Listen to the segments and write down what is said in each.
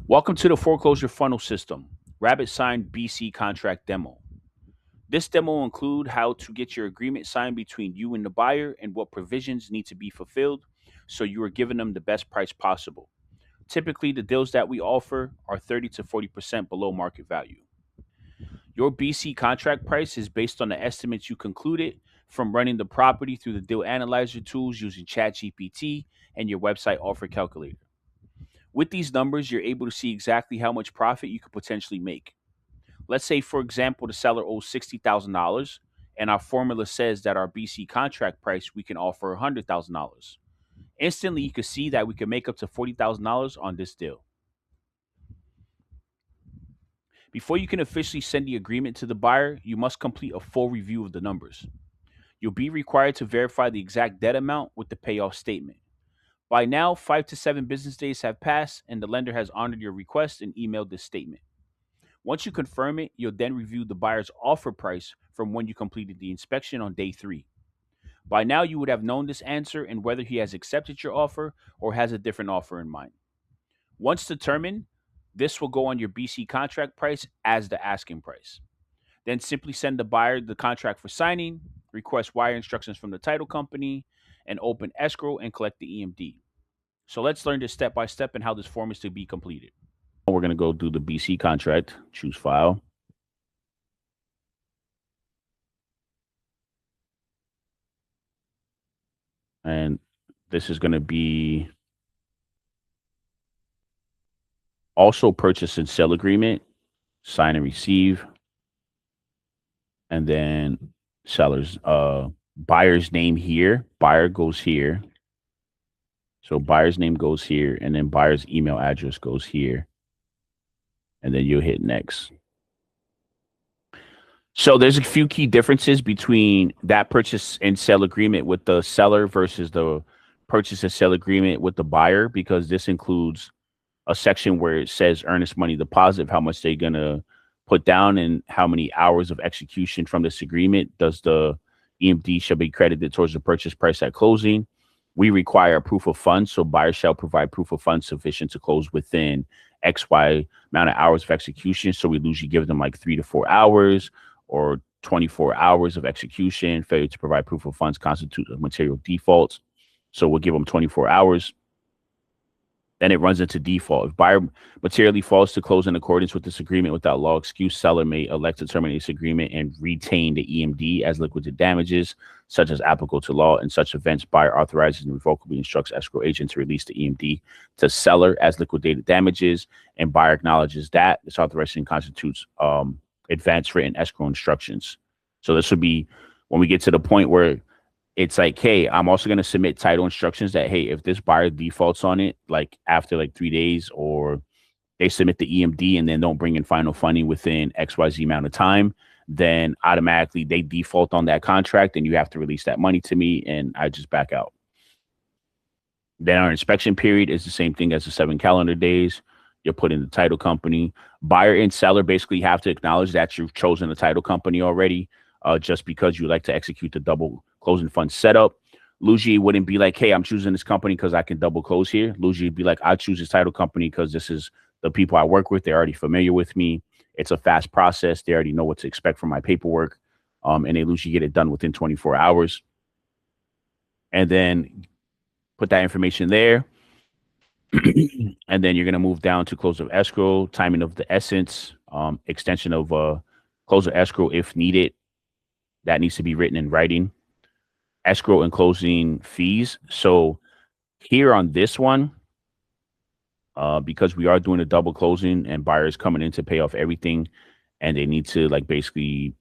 Welcome to the Foreclosure Funnel System, Rabbitsign BC Contract Demo. This demo will include how to get your agreement signed between you and the buyer and what provisions need to be fulfilled so you are giving them the best price possible. Typically, the deals that we offer are 30 to 40% below market value. Your BC contract price is based on the estimates you concluded from running the property through the deal analyzer tools using ChatGPT and your website offer calculator. With these numbers, you're able to see exactly how much profit you could potentially make. Let's say, for example, the seller owes $60,000, and our formula says that our BC contract price we can offer $100,000. Instantly, you can see that we can make up to $40,000 on this deal. Before you can officially send the agreement to the buyer, you must complete a full review of the numbers. You'll be required to verify the exact debt amount with the payoff statement. By now, 5 to 7 business days have passed, and the lender has honored your request and emailed this statement. Once you confirm it, you'll then review the buyer's offer price from when you completed the inspection on day 3. By now, you would have known this answer and whether he has accepted your offer or has a different offer in mind. Once determined, this will go on your BC contract price as the asking price. Then simply send the buyer the contract for signing, request wire instructions from the title company, and open escrow and collect the EMD. So let's learn this step by step and how this form is to be completed. We're going to go do the BC contract, choose file. And this is going to be also purchase and sell agreement, sign and receive. And then seller's buyer's name here, buyer goes here. So buyer's name goes here, and then buyer's email address goes here. And then you'll hit next. So there's a few key differences between that purchase and sell agreement with the seller versus the purchase and sell agreement with the buyer, because this includes a section where it says earnest money deposit, how much they're going to put down and how many hours of execution from this agreement does the EMD shall be credited towards the purchase price at closing. We require a proof of funds, so buyers shall provide proof of funds sufficient to close within XY amount of hours of execution. So we usually give them like 3 to 4 hours or 24 hours of execution. Failure to provide proof of funds constitutes a material default. So we'll give them 24 hours. Then it runs into default. If buyer materially fails to close in accordance with this agreement without law excuse, seller may elect to terminate this agreement and retain the EMD as liquidated damages, such as applicable to law. In such events, buyer authorizes and revocably instructs escrow agent to release the EMD to seller as liquidated damages, and buyer acknowledges that this authorization constitutes advanced written escrow instructions. So this would be when we get to the point where it's like, hey, I'm also going to submit title instructions that, hey, if this buyer defaults on it, like after like 3 days, or they submit the EMD and then don't bring in final funding within XYZ amount of time, then automatically they default on that contract and you have to release that money to me and I just back out. Then our inspection period is the same thing as the 7 calendar days. You'll put in the title company. Buyer and seller basically have to acknowledge that you've chosen the title company already, just because you like to execute the double closing fund setup. Luigi wouldn't be like, hey, I'm choosing this company because I can double close here. Luigi would be like, I choose this title company because this is the people I work with. They're already familiar with me. It's a fast process. They already know what to expect from my paperwork. And they usually get it done within 24 hours. And then put that information there. And then you're going to move down to close of escrow, timing of the essence, extension of close of escrow if needed. That needs to be written in writing. Escrow and closing fees. So here on this one, because we are doing a double closing and buyers coming in to pay off everything and they need to like basically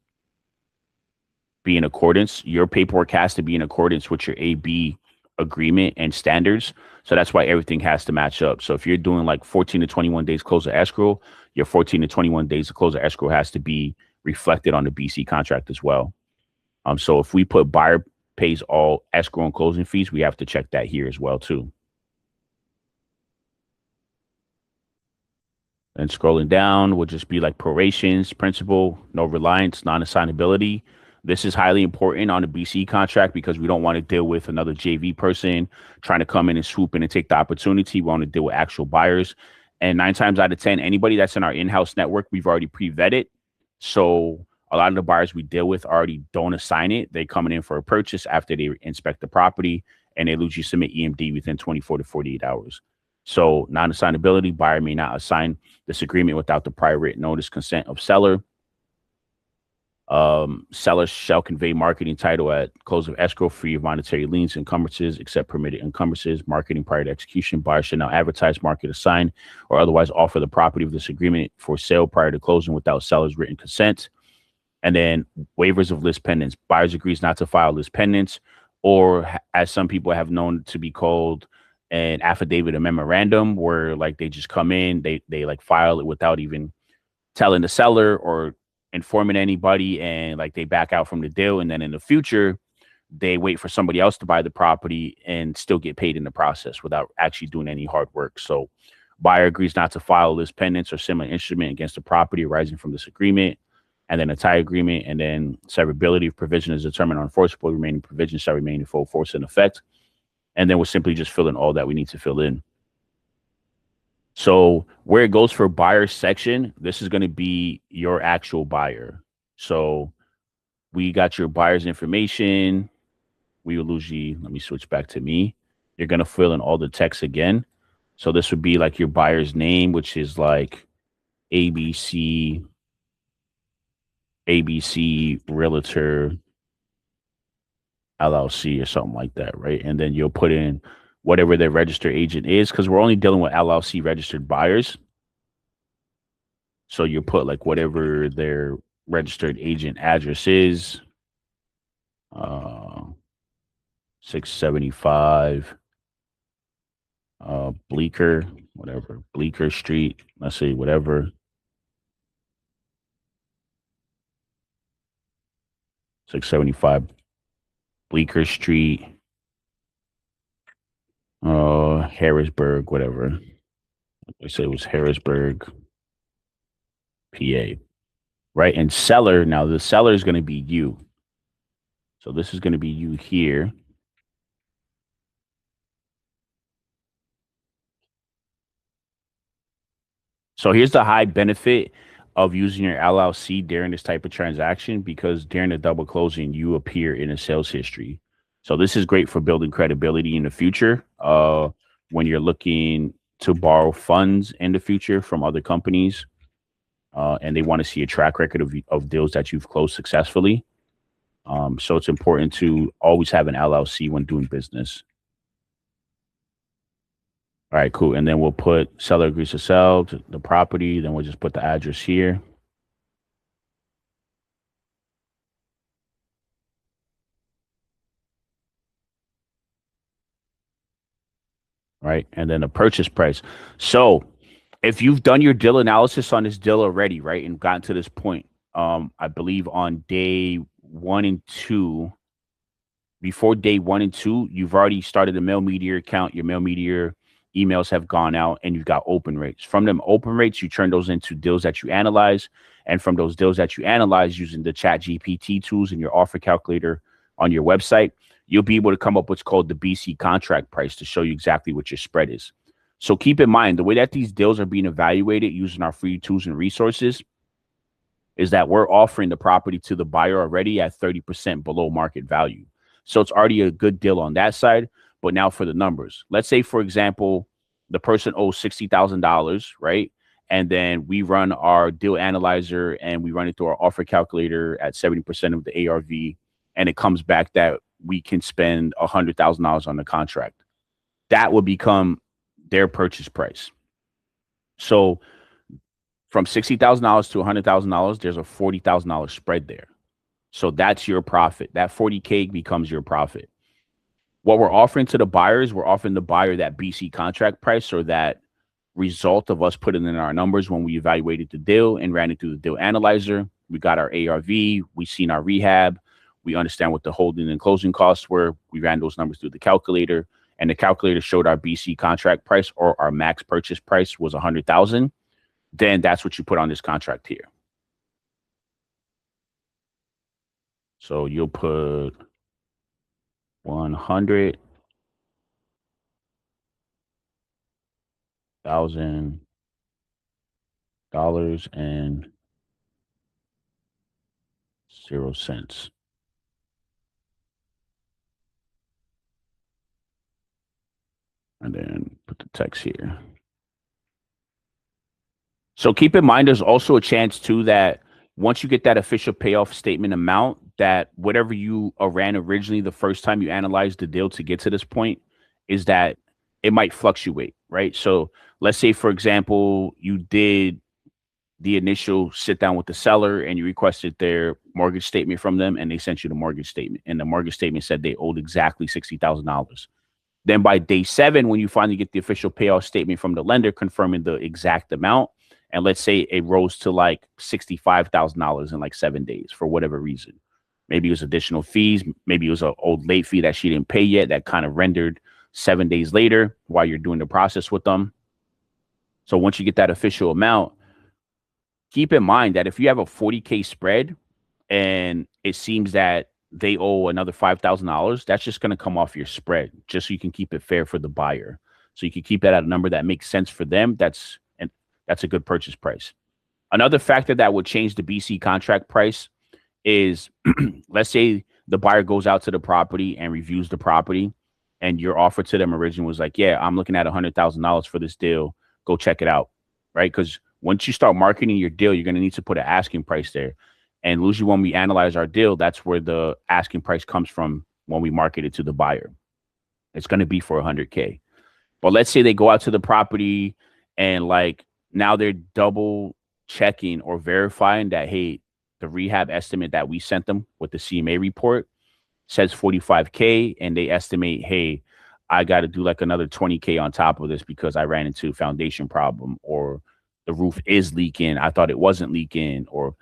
be in accordance, your paperwork has to be in accordance with your AB agreement and standards. So that's why everything has to match up. So if you're doing like 14 to 21 days close of escrow, your 14 to 21 days of close of escrow has to be reflected on the BC contract as well. So if we put buyer pays all escrow and closing fees, we have to check that here as well too. And scrolling down will just be like prorations, principal, no reliance, non-assignability. This is highly important on the BC contract because we don't want to deal with another JV person trying to come in and swoop in and take the opportunity. We want to deal with actual buyers. And 9 times out of 10, anybody that's in our in-house network, we've already pre-vetted. So a lot of the buyers we deal with already don't assign it. They coming in for a purchase after they inspect the property, and they usually submit EMD within 24 to 48 hours. So non-assignability, buyer may not assign this agreement without the prior written notice consent of seller. Seller shall convey marketing title at close of escrow free of monetary liens, encumbrances, except permitted encumbrances. Marketing prior to execution. Buyer should now advertise, market, assign, or otherwise offer the property of this agreement for sale prior to closing without seller's written consent. And then waivers of list pendants. Buyers agrees not to file list pendants, or as some people have known to be called, an affidavit, a memorandum, where like they just come in, they like file it without even telling the seller or informing anybody, and like they back out from the deal, and then in the future they wait for somebody else to buy the property and still get paid in the process without actually doing any hard work. So buyer agrees not to file list pendants or similar instrument against the property arising from this agreement, and then a tie agreement, and then severability of provision is determined on enforceable. Remaining provisions shall remain in full force and effect. And then we'll simply just fill in all that we need to fill in. So where it goes for buyer section, this is going to be your actual buyer. So we got your buyer's information. We will usually, let me switch back to me. You're going to fill in all the text again. So this would be like your buyer's name, which is like ABC, ABC Realtor LLC or something like that, right? And then you'll put in whatever their registered agent is, because we're only dealing with LLC registered buyers. So you put like whatever their registered agent address is, uh, 675 Bleecker, whatever, Bleecker Street, let's say whatever, 675 Bleecker Street, Harrisburg, whatever. I say it was Harrisburg, PA, right? And seller, now the seller is going to be you. So this is going to be you here. So here's the high benefit of using your LLC during this type of transaction, because during the double closing, you appear in a sales history. So this is great for building credibility in the future. When you're looking to borrow funds in the future from other companies, and they want to see a track record of deals that you've closed successfully. So it's important to always have an LLC when doing business. All right, cool. And then we'll put seller agrees to sell to the property. Then we'll just put the address here. Right. And then the purchase price. So if you've done your deal analysis on this deal already, right, and gotten to this point, I believe on day 1 and 2, before day 1 and 2, you've already started a mail meteor account. Your mail meteor emails have gone out, and you've got open rates. From them open rates, you turn those into deals that you analyze. And from those deals that you analyze using the chat GPT tools and your offer calculator on your website, you'll be able to come up with what's called the BC contract price to show you exactly what your spread is. So keep in mind, the way that these deals are being evaluated using our free tools and resources is that we're offering the property to the buyer already at 30% below market value. So it's already a good deal on that side. But now for the numbers, let's say, for example, the person owes $60,000, right? And then we run our deal analyzer and we run it through our offer calculator at 70% of the ARV. And it comes back that we can spend $100,000 on the contract. That would become their purchase price. So from $60,000 to $100,000, there's a $40,000 spread there. So that's your profit. That 40K becomes your profit. What we're offering to the buyers, we're offering the buyer that BC contract price, or that result of us putting in our numbers when we evaluated the deal and ran it through the deal analyzer. We got our ARV, we seen our rehab, we understand what the holding and closing costs were. We ran those numbers through the calculator, and the calculator showed our BC contract price, or our max purchase price, was 100,000. Then that's what you put on this contract here. So you'll put 100,000 dollars and 0 cents. And then put the text here. So keep in mind, there's also a chance too that once you get that official payoff statement amount, that whatever you ran originally the first time you analyzed the deal to get to this point, is that it might fluctuate, right? So let's say, for example, you did the initial sit down with the seller and you requested their mortgage statement from them, and they sent you the mortgage statement, and the mortgage statement said they owed exactly $60,000. Then by day 7, when you finally get the official payoff statement from the lender confirming the exact amount, and let's say it rose to like $65,000 in like 7 days for whatever reason. Maybe it was additional fees. Maybe it was an old late fee that she didn't pay yet that kind of rendered 7 days later while you're doing the process with them. So once you get that official amount, keep in mind that if you have a 40K spread and it seems that they owe another $5,000, that's just going to come off your spread, just so you can keep it fair for the buyer. So you can keep that at a number that makes sense for them. That's a good purchase price. Another factor that would change the BC contract price is let's say the buyer goes out to the property and reviews the property, and your offer to them originally was like, yeah, I'm looking at $100,000 for this deal. Go check it out, right? Because once you start marketing your deal, you're going to need to put an asking price there. And usually when we analyze our deal, that's where the asking price comes from when we market it to the buyer. It's going to be for 100K. But let's say they go out to the property and like now they're double checking or verifying that, hey, the rehab estimate that we sent them with the CMA report says 45K, and they estimate, hey, I got to do like another 20K on top of this because I ran into a foundation problem, or the roof is leaking. I thought it wasn't leaking, or,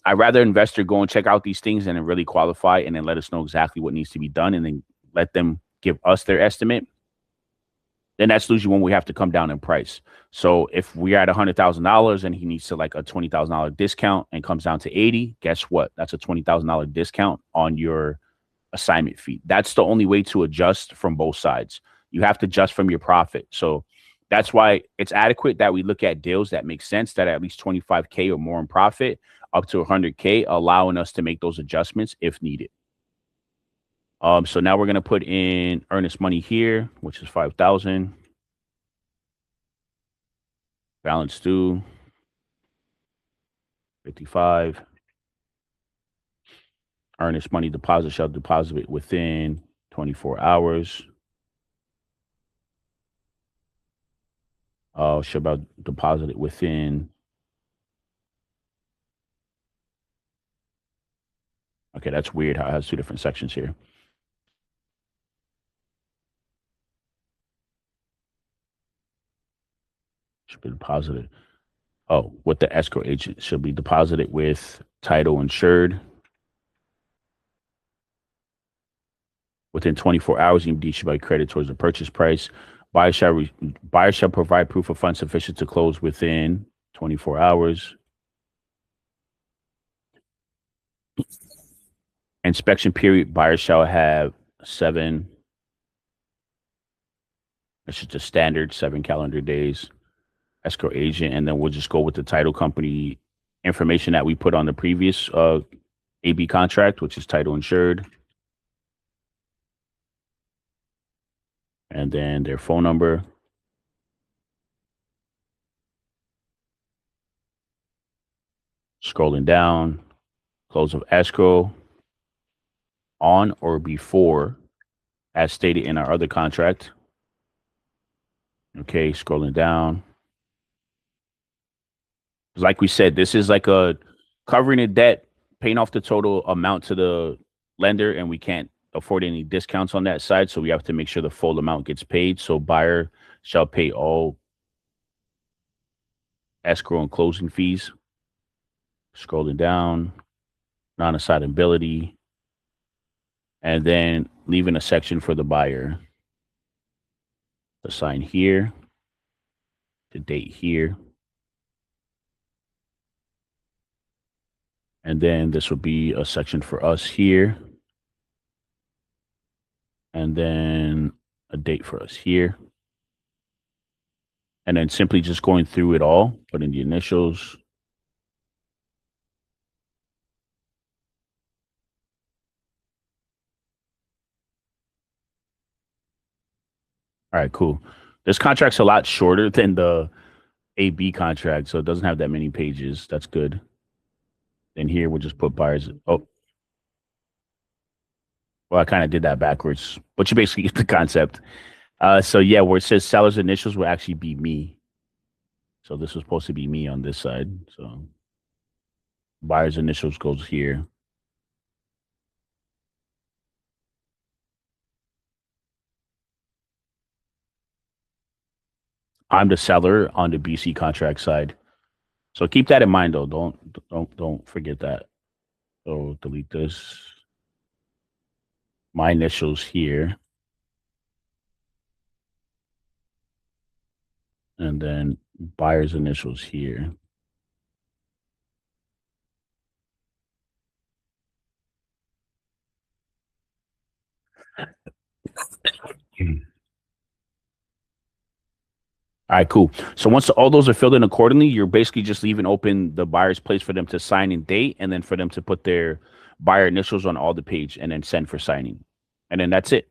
I'd rather investor go and check out these things and then really qualify and then let us know exactly what needs to be done and then let them give us their estimate. Then that's usually when we have to come down in price. So if we are at $100,000 and he needs to like a $20,000 discount and comes down to 80, guess what? That's a $20,000 discount on your assignment fee. That's the only way to adjust from both sides. You have to adjust from your profit. So that's why it's adequate that we look at deals that make sense, that at least 25K or more in profit, up to 100K, allowing us to make those adjustments if needed. So now we're going to put in earnest money here, which is 5,000. Balance due 55. Earnest money deposit shall deposit it within 24 hours. Shall deposit it within. Okay, that's weird how it has two different sections here. Should be deposited. Oh, with the escrow agent should be deposited with title insured. Within 24 hours, EMD should be credited towards the purchase price. Buyer shall provide proof of funds sufficient to close within 24 hours. Inspection period, buyer shall have 7. That's just a standard 7 calendar days. Escrow agent, and then we'll just go with the title company information that we put on the previous AB contract, which is title insured. And then their phone number. Scrolling down, close of escrow on or before, as stated in our other contract. Okay, scrolling down. Like we said, this is like a covering a debt, paying off the total amount to the lender, and we can't afford any discounts on that side. So we have to make sure the full amount gets paid. So buyer shall pay all escrow and closing fees. Scrolling down, non-assignability, and then leaving a section for the buyer. The sign here, the date here. And then this would be a section for us here. And then a date for us here. and then simply just going through it all, put in the initials. All right, cool. This contract's a lot shorter than the AB contract, so it doesn't have that many pages. That's good. And here we'll just put buyers. Oh, well, I kind of did that backwards, but you basically get the concept. So yeah, where it says seller's initials will actually be me. So this was supposed to be me on this side. So buyer's initials goes here. I'm the seller on the BC contract side. So keep that in mind though. Don't forget that. So delete this. My initials here. And then buyer's initials here. All right, cool. So once all those are filled in accordingly, you're basically just leaving open the buyer's place for them to sign and date, and then for them to put their buyer initials on all the page and then send for signing. And then that's it.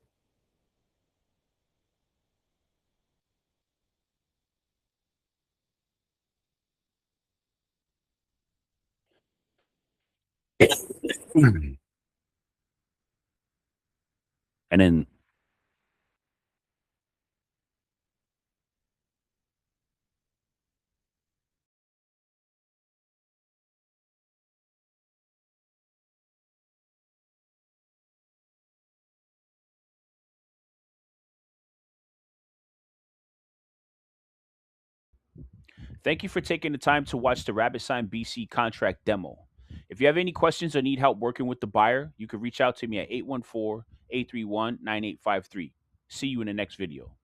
And then thank you for taking the time to watch the Rabbitsign BC contract demo. If you have any questions or need help working with the buyer, you can reach out to me at 814 831 9853. See you in the next video.